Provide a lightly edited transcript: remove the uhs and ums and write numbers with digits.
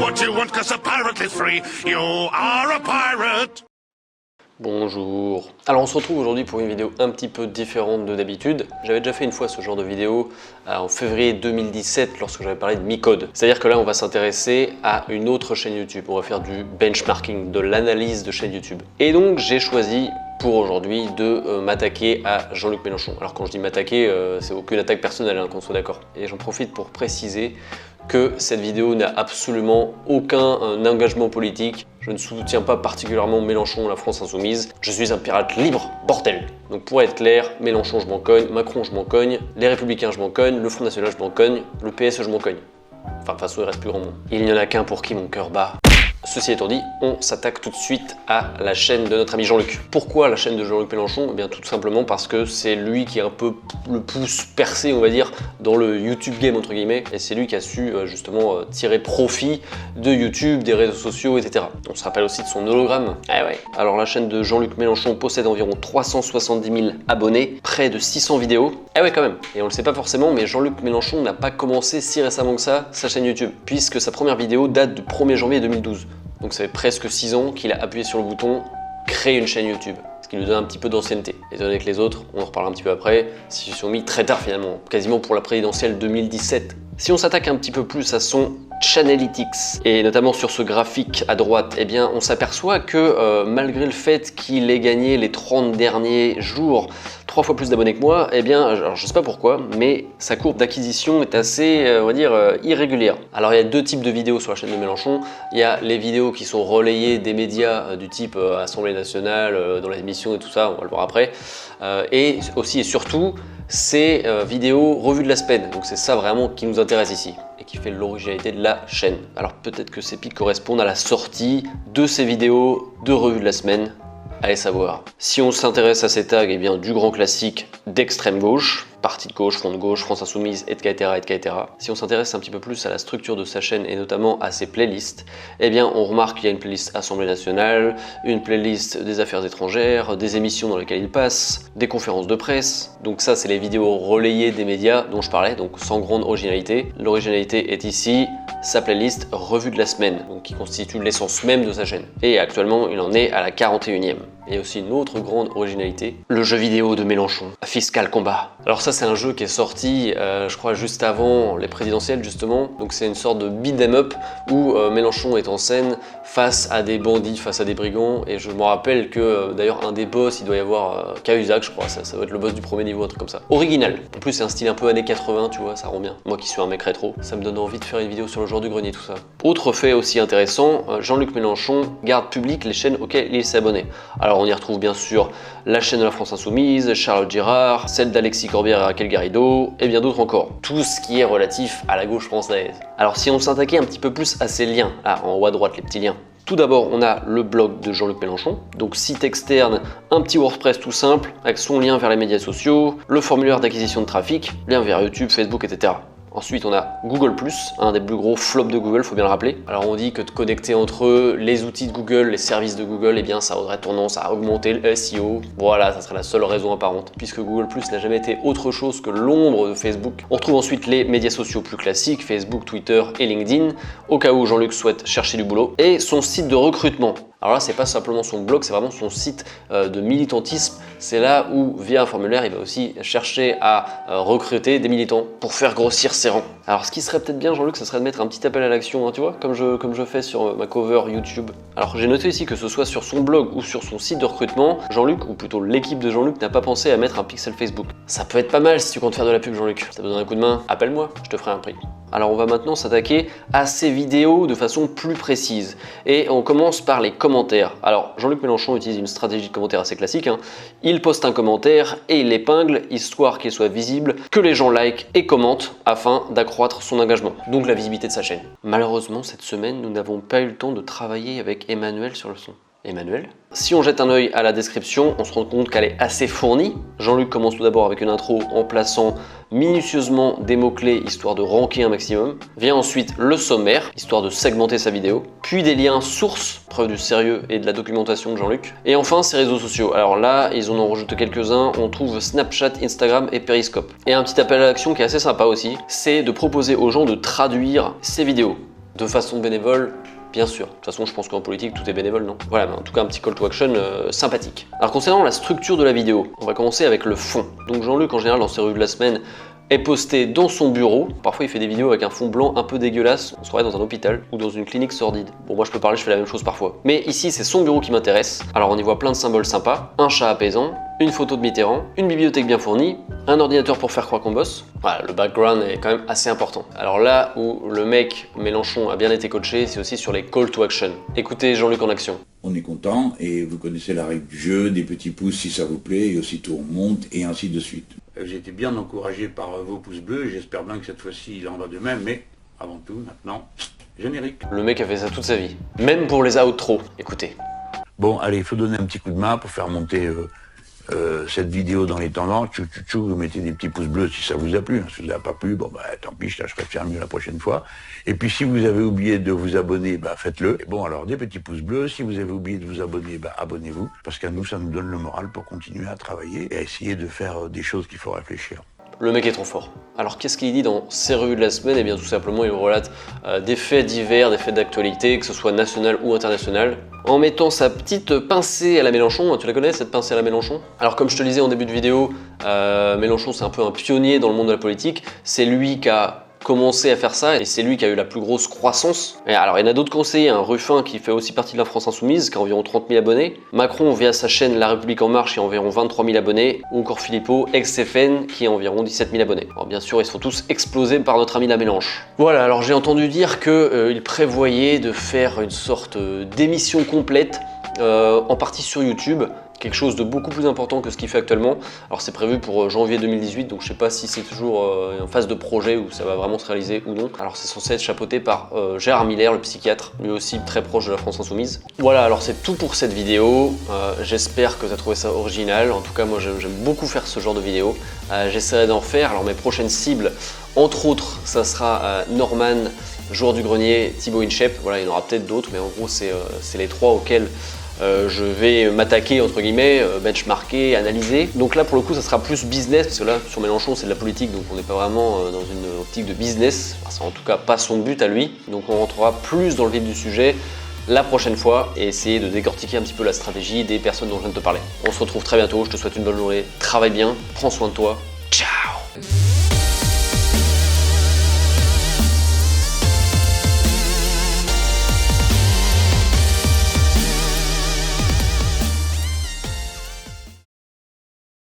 what you want, 'cause a pirate is free. You are a pirate. Bonjour. Alors on se retrouve aujourd'hui pour une vidéo un petit peu différente de d'habitude. J'avais déjà fait une fois ce genre de vidéo en février 2017 lorsque j'avais parlé de MiCode. C'est-à-dire que là on va s'intéresser à une autre chaîne YouTube. On va faire du benchmarking, de l'analyse de chaîne YouTube. Et donc j'ai choisi pour aujourd'hui de m'attaquer à Jean-Luc Mélenchon. Alors quand je dis m'attaquer, c'est aucune attaque personnelle, hein, qu'on soit d'accord. Et j'en profite pour préciser que cette vidéo n'a absolument aucun engagement politique. Je ne soutiens pas particulièrement Mélenchon, la France insoumise. Je suis un pirate libre, bordel. Donc pour être clair, Mélenchon je m'en cogne, Macron je m'en cogne, les Républicains je m'en cogne, le Front National je m'en cogne, le PS je m'en cogne. Enfin de toute façon il reste plus grand monde. Il n'y en a qu'un pour qui mon cœur bat. Ceci étant dit, on s'attaque tout de suite à la chaîne de notre ami Jean-Luc. Pourquoi la chaîne de Jean-Luc Mélenchon? Eh bien tout simplement parce que c'est lui qui est un peu le pouce percé, on va dire, dans le YouTube game entre guillemets, et c'est lui qui a su justement tirer profit de YouTube, des réseaux sociaux, etc. On se rappelle aussi de son hologramme. Ah ouais. Alors la chaîne de Jean-Luc Mélenchon possède environ 370 000 abonnés, près de 600 vidéos. Ah ouais quand même. Et on le sait pas forcément, mais Jean-Luc Mélenchon n'a pas commencé si récemment que ça sa chaîne YouTube, puisque sa première vidéo date du 1er janvier 2012. Donc ça fait presque 6 ans qu'il a appuyé sur le bouton « Créer une chaîne YouTube », ce qui lui donne un petit peu d'ancienneté. Étant donné que les autres, on en reparlera un petit peu après, s'y sont mis très tard finalement, quasiment pour la présidentielle 2017. Si on s'attaque un petit peu plus à son Channelytics, et notamment sur ce graphique à droite, eh bien on s'aperçoit que malgré le fait qu'il ait gagné les 30 derniers jours 3 fois plus d'abonnés que moi, eh bien, alors je sais pas pourquoi, mais sa courbe d'acquisition est assez, on va dire, irrégulière. Alors il y a deux types de vidéos sur la chaîne de Mélenchon. Il y a les vidéos qui sont relayées des médias du type Assemblée nationale, dans l'émission et tout ça, on va le voir après. Et aussi et surtout, ces vidéos revues de la semaine. Donc c'est ça vraiment qui nous intéresse ici et qui fait l'originalité de la chaîne. Alors peut-être que ces pics correspondent à la sortie de ces vidéos de revues de la semaine. Allez savoir. Si on s'intéresse à ces tags, eh bien du grand classique d'extrême gauche, parti de gauche, front de gauche, France insoumise, etc., etc. Si on s'intéresse un petit peu plus à la structure de sa chaîne et notamment à ses playlists, eh bien on remarque qu'il y a une playlist Assemblée nationale, une playlist des affaires étrangères, des émissions dans lesquelles il passe, des conférences de presse. Donc ça c'est les vidéos relayées des médias dont je parlais, donc sans grande originalité. L'originalité est ici sa playlist revue de la semaine, donc qui constitue l'essence même de sa chaîne. Et actuellement il en est à la 41e. Et aussi une autre grande originalité, le jeu vidéo de Mélenchon, Fiscal Combat. Alors ça c'est un jeu qui est sorti, je crois juste avant les présidentielles justement, donc c'est une sorte de beat 'em up où Mélenchon est en scène face à des bandits, face à des brigands, et je me rappelle que d'ailleurs un des boss, il doit y avoir Cahuzac je crois, ça doit être le boss du premier niveau, un truc comme ça. Original, en plus c'est un style un peu années 80, tu vois, ça rend bien. Moi qui suis un mec rétro, ça me donne envie de faire une vidéo sur le genre du grenier, tout ça. Autre fait aussi intéressant, Jean-Luc Mélenchon garde public les chaînes auxquelles il s'est abonné. Alors on y retrouve bien sûr la chaîne de la France insoumise, Charlotte Girard, celle d'Alexis Corbière et Raquel Garrido, et bien d'autres encore. Tout ce qui est relatif à la gauche française. Alors si on s'attaquait un petit peu plus à ces liens, là en haut à droite les petits liens. Tout d'abord, on a le blog de Jean-Luc Mélenchon, donc site externe, un petit WordPress tout simple, avec son lien vers les médias sociaux, le formulaire d'acquisition de trafic, lien vers YouTube, Facebook, etc. Ensuite, on a Google+, un des plus gros flops de Google, faut bien le rappeler. Alors on dit que de connecter entre eux les outils de Google, les services de Google, eh bien ça aurait tendance à augmenter le SEO. Voilà, ça serait la seule raison apparente, puisque Google+ n'a jamais été autre chose que l'ombre de Facebook. On retrouve ensuite les médias sociaux plus classiques, Facebook, Twitter et LinkedIn, au cas où Jean-Luc souhaite chercher du boulot, et son site de recrutement. Alors là, c'est pas simplement son blog, c'est vraiment son site de militantisme. C'est là où, via un formulaire, il va aussi chercher à recruter des militants pour faire grossir ses rangs. Alors ce qui serait peut-être bien, Jean-Luc, ce serait de mettre un petit appel à l'action, hein, tu vois, comme je fais sur ma cover YouTube. Alors j'ai noté ici que ce soit sur son blog ou sur son site de recrutement, Jean-Luc, ou plutôt l'équipe de Jean-Luc, n'a pas pensé à mettre un pixel Facebook. Ça peut être pas mal si tu comptes faire de la pub, Jean-Luc. Si t'as besoin d'un coup de main, appelle-moi, je te ferai un prix. Alors on va maintenant s'attaquer à ces vidéos de façon plus précise. Et on commence par les commentaires. Alors Jean-Luc Mélenchon utilise une stratégie de commentaire assez classique, hein. Il poste un commentaire et il l'épingle, histoire qu'il soit visible, que les gens like et commentent afin d'accroître son engagement, donc la visibilité de sa chaîne. Malheureusement cette semaine, nous n'avons pas eu le temps de travailler avec Emmanuel sur le son. Emmanuel. Si on jette un œil à la description, on se rend compte qu'elle est assez fournie. Jean-Luc commence tout d'abord avec une intro en plaçant minutieusement des mots-clés histoire de ranker un maximum. Vient ensuite le sommaire, histoire de segmenter sa vidéo. Puis des liens sources, preuve du sérieux et de la documentation de Jean-Luc. Et enfin ses réseaux sociaux. Alors là, ils en ont rajouté quelques-uns. On trouve Snapchat, Instagram et Periscope. Et un petit appel à l'action qui est assez sympa aussi, c'est de proposer aux gens de traduire ces vidéos. de façon bénévole. Bien sûr, de toute façon je pense qu'en politique tout est bénévole, non? Voilà, mais en tout cas un petit call to action sympathique. Alors concernant la structure de la vidéo, on va commencer avec le fond. Donc Jean-Luc en général dans ses revues de la semaine est posté dans son bureau. Parfois il fait des vidéos avec un fond blanc un peu dégueulasse, on se croirait dans un hôpital ou dans une clinique sordide. Bon moi je peux parler, je fais la même chose parfois. Mais ici c'est son bureau qui m'intéresse. Alors on y voit plein de symboles sympas, un chat apaisant, une photo de Mitterrand, une bibliothèque bien fournie, un ordinateur pour faire croire qu'on bosse. Voilà, le background est quand même assez important. Alors là où le mec Mélenchon a bien été coaché, c'est aussi sur les call to action. Écoutez Jean-Luc en action. On est content et vous connaissez la règle du jeu, des petits pouces si ça vous plaît et aussitôt on monte et ainsi de suite. J'ai été bien encouragé par vos pouces bleus et j'espère bien que cette fois-ci il en va de même, mais avant tout maintenant, générique. Le mec a fait ça toute sa vie, même pour les outros. Écoutez. Bon allez, il faut donner un petit coup de main pour faire monter cette vidéo dans les tendances. Vous mettez des petits pouces bleus si ça vous a plu. Si ça vous a pas plu, bon bah tant pis, je tâcherai de faire mieux la prochaine fois. Et puis si vous avez oublié de vous abonner, bah faites-le. Et bon alors des petits pouces bleus. Si vous avez oublié de vous abonner, bah abonnez-vous. Parce qu'à nous ça nous donne le moral pour continuer à travailler et à essayer de faire des choses qu'il faut réfléchir. Le mec est trop fort. Alors qu'est-ce qu'il dit dans ses revues de la semaine? Eh bien tout simplement il relate des faits divers, des faits d'actualité, que ce soit national ou international, en mettant sa petite pincée à la Mélenchon. Tu la connais cette pincée à la Mélenchon? Alors comme je te le disais en début de vidéo, Mélenchon c'est un peu un pionnier dans le monde de la politique. C'est lui qui a commencé à faire ça et c'est lui qui a eu la plus grosse croissance. Et alors il y en a d'autres conseillers, un Ruffin qui fait aussi partie de la France Insoumise qui a environ 30 000 abonnés, Macron via sa chaîne La République En Marche qui a environ 23 000 abonnés, ou encore Philippot, ex-FN qui a environ 17 000 abonnés. Alors bien sûr ils sont tous explosés par notre ami la Mélenche. Voilà, alors j'ai entendu dire qu'il prévoyait de faire une sorte d'émission complète en partie sur YouTube. Quelque chose de beaucoup plus important que ce qu'il fait actuellement. Alors c'est prévu pour janvier 2018, donc je sais pas si c'est toujours en phase de projet ou ça va vraiment se réaliser ou non. Alors c'est censé être chapeauté par Gérard Miller, le psychiatre, lui aussi très proche de la France Insoumise. Voilà, alors c'est tout pour cette vidéo. J'espère que tu as trouvé ça original. En tout cas moi j'aime beaucoup faire ce genre de vidéo. J'essaierai d'en faire. Alors mes prochaines cibles, entre autres, ça sera Norman, Joueur du Grenier, Thibaut Inchep. Voilà, il y en aura peut-être d'autres, mais en gros c'est les trois auxquels je vais m'attaquer entre guillemets, benchmarker, analyser. Donc là pour le coup ça sera plus business, parce que là sur Mélenchon c'est de la politique, donc on n'est pas vraiment dans une optique de business, enfin, c'est en tout cas pas son but à lui. Donc on rentrera plus dans le vif du sujet la prochaine fois et essayer de décortiquer un petit peu la stratégie des personnes dont je viens de te parler. On se retrouve très bientôt, je te souhaite une bonne journée, travaille bien, prends soin de toi